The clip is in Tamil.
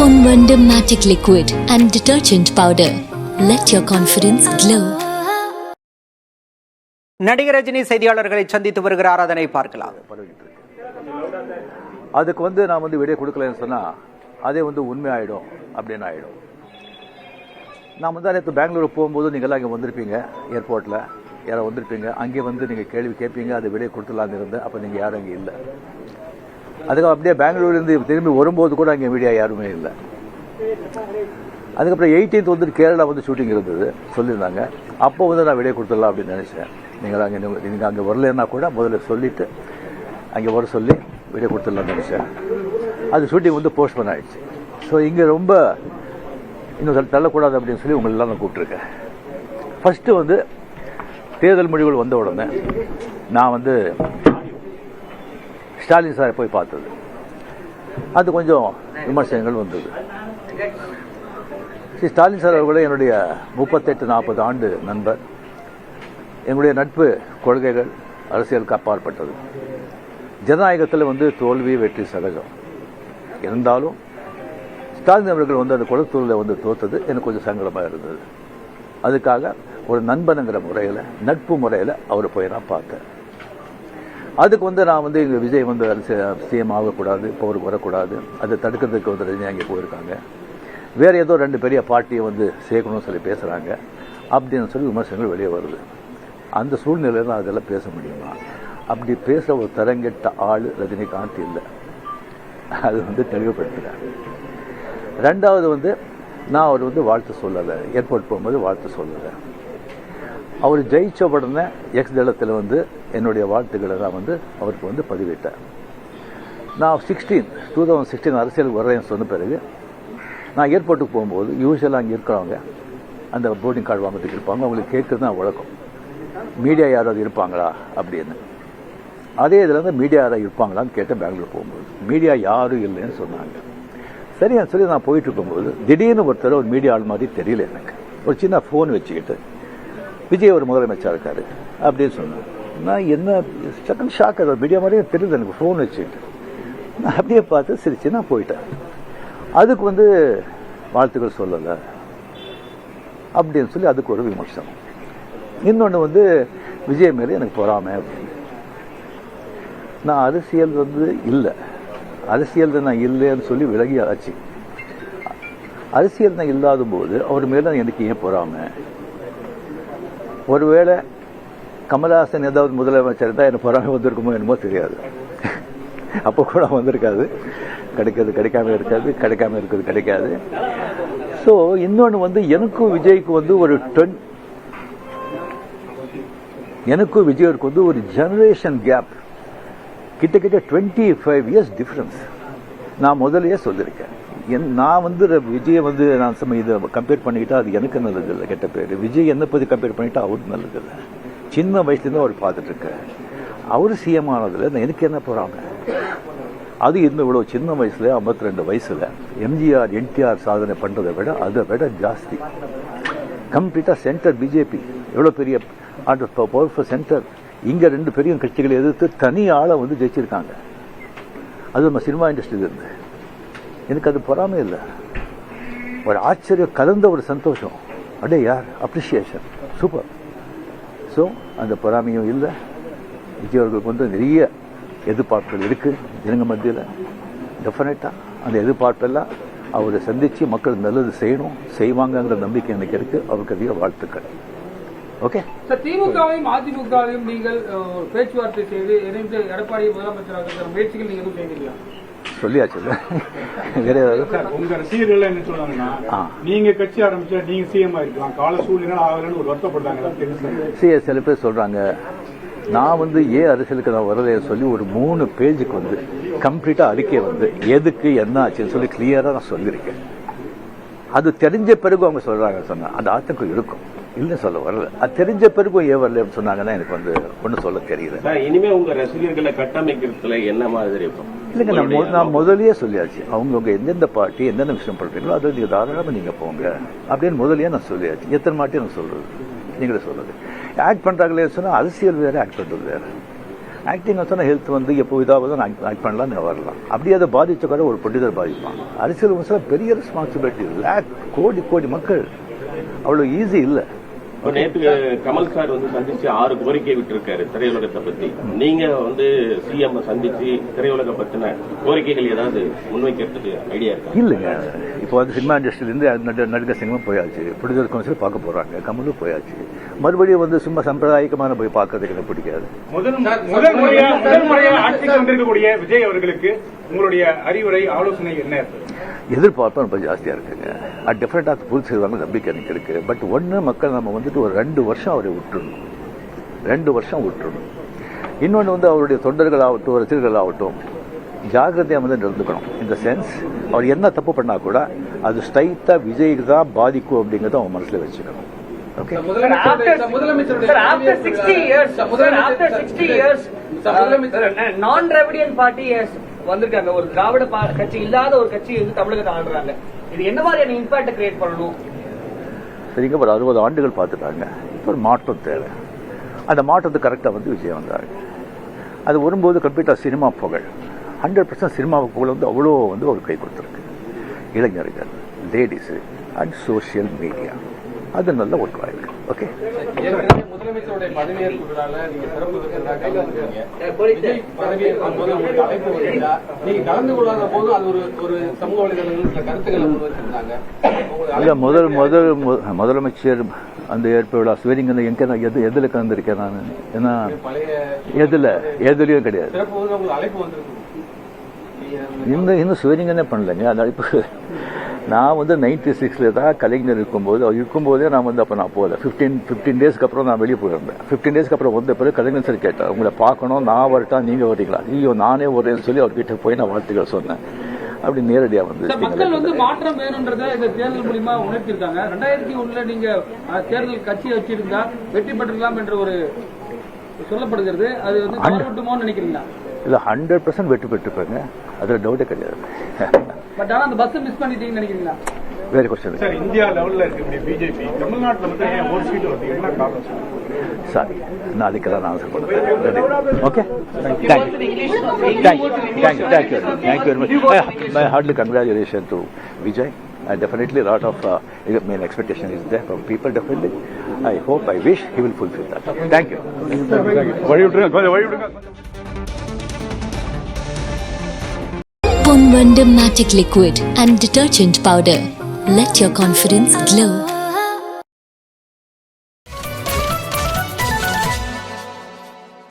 Pon Vanda Matic Liquid and Detergent Powder. Let your confidence glow. நடிகர் ரஜினி செய்தியாளர்களை சந்தித்து வருகிறார், அதனை பார்க்கலாம். அதுக்கு நான் வீடியோ கொடுக்கலன்னு சொன்னால் அதே உண்மை ஆகிடும் அப்படின்னு ஆகிடும். நான் நேற்று பெங்களூர் போகும்போது நீங்கள்லாம் இங்கே வந்திருப்பீங்க, ஏர்போர்ட்டில் யாரோ வந்திருப்பீங்க. அங்கே நீங்கள் கேள்வி கேட்பீங்க, அது வீடியோ கொடுத்துலான்னு இருந்தேன். அப்போ நீங்கள் யாரும் அங்கே இல்லை. அதுக்கு அப்படியே பெங்களூர்லேருந்து திரும்பி வரும்போது கூட அங்கே மீடியா யாருமே இல்லை. அதுக்கப்புறம் 18th கேரளா ஷூட்டிங் இருந்தது சொல்லியிருந்தாங்க. அப்போ நான் வீடியோ கொடுத்துடலாம் அப்படின்னு நினச்சேன். நீங்கள் அங்கே வரலன்னா கூட முதல்ல சொல்லிவிட்டு அங்கே வர சொல்லி வீடியோ கொடுத்துடலாம்னு நினச்சேன். அது ஷூட்டிங் போஸ்ட்போன் ஆகிடுச்சு. ஸோ இங்கே ரொம்ப இன்னும் தள்ளக்கூடாது அப்படின்னு சொல்லி உங்களெல்லாம் நான் கூப்பிட்ருக்கேன். ஃபஸ்ட்டு தேர்தல் முடிவுகள் வந்த உடனே நான் ஸ்டாலின் சாரை போய் பார்த்தது. அது கொஞ்சம் விமர்சனங்கள் வந்தது. ஸ்டாலின் சார் அவர்களே என்னுடைய 38-40 ஆண்டு நண்பர். என்னுடைய நட்பு கொள்கைகள் அரசியலுக்கு அப்பாற்பட்டது. ஜனநாயகத்தில் தோல்வி வெற்றி சகஜம். இருந்தாலும் ஸ்டாலின் அவர்கள் அந்த குளத்தூரில் தோத்தது எனக்கு கொஞ்சம் சங்கடமாக இருந்தது. அதுக்காக ஒரு நண்பனுங்கிற முறையில், நட்பு முறையில் அவரை போய் நான் பார்த்தேன். அதுக்கு நான் இங்கே விஜய் சிஎம் ஆகக்கூடாது, இப்போ அவருக்கு வரக்கூடாது, அதை தடுக்கிறதுக்கு ரஜினி அங்கே போயிருக்காங்க, வேறு ஏதோ 2 பெரிய பார்ட்டியை சேர்க்கணும்னு சொல்லி பேசுகிறாங்க அப்படின்னு சொல்லி விமர்சனங்கள் வெளியே வருது. அந்த சூழ்நிலையில் தான் அதெல்லாம் பேச முடியுமா? அப்படி பேச ஒரு தரங்கெட்ட ஆள் ரஜினிகாந்த் இல்லை. அது தெளிவுபடுத்துகிறேன். ரெண்டாவது நான் அவர் வாழ்த்து சொல்லலை, ஏர்போர்ட் போகும்போது வாழ்த்து சொல்லலை. அவர் ஜெயிச்ச உடனே எக்ஸ் தளத்தில் என்னுடைய வாழ்த்துக்களை நான் அவருக்கு பதிவிட்டேன். நான் 2016 அரசியலுக்கு வர்றேன்னு சொன்ன பிறகு நான் ஏர்போர்ட்டுக்கு போகும்போது யூஸ்வலாக அங்கே இருக்கிறவங்க அந்த போர்டிங் கார்டு வாங்கிறதுக்கு இருப்பாங்க. அவங்களுக்கு கேட்குறது தான் வழக்கம், மீடியா யாராவது இருப்பாங்களா அப்படின்னு. அதே இதில் மீடியா யாராவது இருப்பாங்களான்னு கேட்டேன். பெங்களூர் போகும்போது மீடியா யாரும் இல்லைன்னு சொன்னாங்க. சரியான்னு சொல்லி நான் போயிட்டு இருக்கும்போது திடீர்னு ஒருத்தர் ஒரு மீடியா ஆள் மாதிரி தெரியல எனக்கு. ஒரு சின்ன ஃபோன் வச்சுக்கிட்டு விஜய் ஒரு முதலமைச்சர் இருக்காரு அப்படின்னு சொன்னாங்க. நான் என்ன செகண்ட் ஷாக், அது மீடியா மாதிரியே தெரியுது எனக்கு. ஃபோன் வச்சுக்கிட்டு நான் அப்படியே பார்த்து சிரிச்சு நான் போயிட்டேன். அதுக்கு வாழ்த்துக்கள் சொல்லலை அப்படின்னு சொல்லி அதுக்கு ஒரு விமர்சனம். இன்னொன்று விஜய் மேலே எனக்கு பொறாமை அப்படின்னு. நான் அரசியல் இல்லை, அரசியல் நான் இல்லைன்னு சொல்லி விலகி ஆச்சு. அரசியல் நான் இல்லாத போது அவர் மேலே எனக்கு ஏன் பொறாமை? ஒருவேளை கமல்ஹாசன் ஏதாவது முதலமைச்சர் தான் எனக்கு பொறாமை வந்திருக்குமோ என்னமோ தெரியாது. அப்போ கூட வந்திருக்காது. கிடைக்கிறது கிடைக்காம இருக்காது, கிடைக்காம இருக்கிறது கிடைக்காது. ஸோ இன்னொன்று எனக்கும் விஜய்க்கு ஒரு எனக்கும் விஜய்க்கு ஒரு ஜெனரேஷன் கேப், கிட்டத்தட்ட 25 years டிஃபரன்ஸ். நான் முதலையே சொல்லியிருக்கேன். நான் விஜயை நான் இதை கம்பேர் பண்ணிக்கிட்டா அது எனக்கு நல்லது இல்லை, கெட்ட பேர். விஜய் என்னை பற்றி கம்பேர் பண்ணிட்டா அவருக்கு நல்லது இல்லை. சின்ன வயசுலேருந்து அவர் பார்த்துட்டு இருக்கேன். அவர் சிஎம் ஆனதில் எனக்கு என்ன போகிறாங்க? அது இவ்வளோ சின்ன வயசுல 52 வயசுல எம்ஜிஆர் என்டிஆர் சாதனை பண்ணுறதை விட அதை விட ஜாஸ்தி. கம்ப்ளீட்டாக சென்டர் பிஜேபி எவ்வளோ பெரிய பவர்ஃபுல் சென்டர். இங்கே 2 பெரிய கட்சிகளை எதிர்த்து தனி ஆளை ஜெயிச்சிருக்காங்க. அது நம்ம சினிமா இண்டஸ்ட்ரியில் இருந்து. எனக்கு அது பொறாமை இல்லை, ஒரு ஆச்சரியம் கலந்த ஒரு சந்தோஷம். அடே யார் அப்ரிஷியேஷன், சூப்பர். ஸோ அந்த பொறாமையும் இல்லை. விஜய் அவர்களுக்கு நிறைய எதிர்பார்ப்புகள் இருக்குது ஜனங்க மத்தியில். டெஃபினட்டாக அந்த எதிர்பார்ப்பெல்லாம் அவரை சந்தித்து மக்கள் நல்லது செய்வாங்கங்கிற நம்பிக்கை எனக்கு இருக்குது. அவருக்கு அதிக வாழ்த்துக்கள். ஓகே சார், திமுகவையும் அதிமுகவையும் நீங்கள் பேச்சுவார்த்தை செய்து இணைந்து எடப்பாடியை முதலமைச்சராக முயற்சிகள் நீங்கள் எதுவும் செய்தீங்களா? சொல்லியாச்சு. வேற உங்க ரசிகர்கள் என்ன சொன்னாங்கன்னா, நீங்க கட்சி ஆரம்பிச்சா நீங்க சிஎம் ஆயிருக்கலாம், கால சூழ்நிலை ஆகலன்னு ஒரு வருத்தப்படுறாங்க. சில பேர் சொல்றாங்க. நான் ஏன் அரசியலுக்கு நான் வரலையே சொல்லி ஒரு 3 பேஜுக்கு கம்ப்ளீட்டா அறிக்கை எதுக்கு என்ன ஆச்சுன்னு சொல்லி கிளியரா நான் சொல்லியிருக்கேன். அது தெரிஞ்ச பிறகு அவங்க சொல்றாங்க சொன்னா அந்த ஆத்தக்கம் இருக்கும். இல்லை சொல்ல வரல. அது தெரிஞ்ச பிறகு ஏன் வரல சொன்னாங்கன்னா எனக்கு ஒன்றும் சொல்ல தெரியல. இனிமே உங்க ரசிகர்களை கட்டமைக்கிறதுல என்ன மாதிரி இருக்கும்? இல்லைங்க, நான் முதலியே சொல்லியாச்சு. அவங்கவுங்க எந்தெந்த பார்ட்டி எந்தெந்த விஷயம் பண்றீங்களோ அதை நீங்க தாராளமாக நீங்க போங்க அப்படின்னு முதலியே நான் சொல்லியாச்சு. எத்தனை மாட்டி நான் சொல்றது, நீங்களே சொல்றது. ஆக்ட் பண்றாங்களே சொன்னா அரசியல் வேற, ஆக்ட் பண்றது வேற. ஆக்டிங் சொன்னால் ஹெல்த் வந்து எப்போ இதாவது ஆக்ட் பண்ணலாம்னு வரலாம். அப்படியே அதை பாதித்த கூட ஒரு பொலிட்டிக்கல் பாதிப்பான். அரசியல் விமர்சனம் பெரிய ரெஸ்பான்சிபிலிட்டி, கோடி கோடி மக்கள், அவ்வளோ ஈஸி இல்லை. நேற்று கமல் சார் வந்து சந்திச்சு 6 கோரிக்கை விட்டுருக்காரு திரையுலகத்தை பத்தி. நீங்க வந்து சிஎம் சந்திச்சு திரையுலக பத்தின கோரிக்கைகள் ஏதாவது முன்வைக்கிறதுக்கு ஐடியா இருக்கா? இல்லைங்க, இப்போ வந்து சினிமா இண்டஸ்ட்ரியிலேருந்து நடிகர் சங்கமும் போயாச்சு, ப்ரொடியூசர் கவுன்சில் பார்க்க போறாங்க, கமலும் போயாச்சு. மறுபடியும் வந்து சும்மா சம்பிரதாயிகமான போய் பார்க்கறதுக்கு எனக்கு பிடிக்காது. முதல் முறையாக ஆட்சிக்கு வந்திருக்கக்கூடிய விஜய் அவர்களுக்கு உங்களுடைய அறிவுரை ஆலோசனை என்ன? எதிர்பார்ப்பு ரொம்ப ஜாஸ்தியா இருக்குங்க. அது டெஃபினட்டாக பூர்த்தி செய்வாங்க நம்பிக்கை எனக்கு இருக்கு. பட் ஒன்று, மக்கள் நம்ம வந்துட்டு ஒரு 2 வருஷம் அவரை விட்டுறணும், 2 வருஷம் விட்டுறணும். இன்னொன்று வந்து அவருடைய தொண்டர்கள் ஆகட்டும், ரசிகர்கள் ஆகட்டும், ஜாகிரதையாக வந்து நடந்துக்கணும். இந்த சென்ஸ் அவர் என்ன தப்பு பண்ணா கூட அது ஸ்ட்ரைட்டா விஜய்க்கு தான் பாதிக்கும் அப்படிங்கிறத அவன் மனசுல வச்சுக்கணும். Okay. நான்-திராவிடியன் பார்ட்டி வந்திருக்காங்க. ஒரு திராவிட கட்சி இல்லாத ஒரு கட்சி வந்து தமிழகத்தை ஆடுறாங்க. இது என்ன மாதிரியான இம்பாக்ட் கிரியேட் பண்ணணும்? சரிங்க, ஒரு 60 ஆண்டுகள் பார்த்துட்டாங்க. இப்போ ஒரு மாற்றம் தேவை. அந்த மாற்றத்துக்கு கரெக்டாக வந்து விஜய் வந்தாங்க. அது வரும்போது கம்ப்ளீட்டாக சினிமா புகழ், 100% சினிமா புகழ் வந்து அவ்வளோ வந்து ஒரு கை கொடுத்துருக்கு. இளைஞர்கள், லேடிஸு அண்ட் சோசியல் மீடியா, அது நல்ல ஒர்க் ஆயிருக்கு. ஓகே, முதலமைச்சருடைய பதவியேற்பு விழால நீங்க சிறப்பு நீங்க கலந்து கொள்ளாத போது அது ஒரு சமூக வலைதளங்கள் சில கருத்துக்களை முன்வைச்சிருந்தாங்க. முதலமைச்சர் அந்த ஏற்பு விழா ஸ்வீரிங் எதுல கலந்துருக்கேன் நான்? ஏன்னா எதுலயும் கிடையாது. அழைப்பு வந்திருக்கு. இன்னும் ஸ்வீரிங்கே பண்ணலைங்க. அந்த அழைப்பு நான் வந்து 96 தான் கலைஞர் இருக்கும்போதே நான் வந்து அப்போ நான் போகல. 15 டேஸ்க்கு அப்புறம் நான் வெளியே போயிருந்தேன். 15 டேஸ்க்கு அப்புறம் வந்த பிறகு கலைஞர் சார் கேட்டார், உங்களை பார்க்கணும், நான் வரட்டா நீங்கள் வரீங்களா? ஐயோ நானே வரேன்னு சொல்லி அவர்கிட்ட போய் நான் வாழ்த்துக்கள் சொன்னேன். அப்படி நேரடியாக வந்து மக்கள் வந்து மாற்றம் வேணும்ன்றத இந்த தேர்தல் மூலியமா உணர்த்திருக்காங்க. 2001 நீங்க தேர்தல் கட்சியை வச்சிருந்தா வெற்றி பெற்றலாம் என்று ஒரு சொல்லப்படுகிறது. அது வந்து தவறுமோன்னு நினைக்கிறீங்களா? இல்லை, 100% வெற்றி பெற்றுப்பாங்க, அதில் டவுட்டே கிடையாது. பட் ஆனால் அந்த பஸ் மிஸ் பண்ணிட்டீங்கன்னு நினைக்கிறீங்களா? வேறு கொஸ்டின் சார், இந்தியா லெவலில் இருக்கக்கூடிய பிஜேபி தமிழ்நாட்டில் மட்டும் ஏன் ஒரு சீட்டு வருது, என்ன காரணம்? சாரி, நான் அதுக்கு தான் ஆன்சர் பண்ணுறேன். Okay, thank you very much. My heartily congratulations to Vijay. And definitely a lot of main expectation is there from people. Definitely, I hope, I wish he will fulfill that. Thank you. What are you doing? Ponvanda Magic Liquid and Detergent Powder. Let your confidence glow.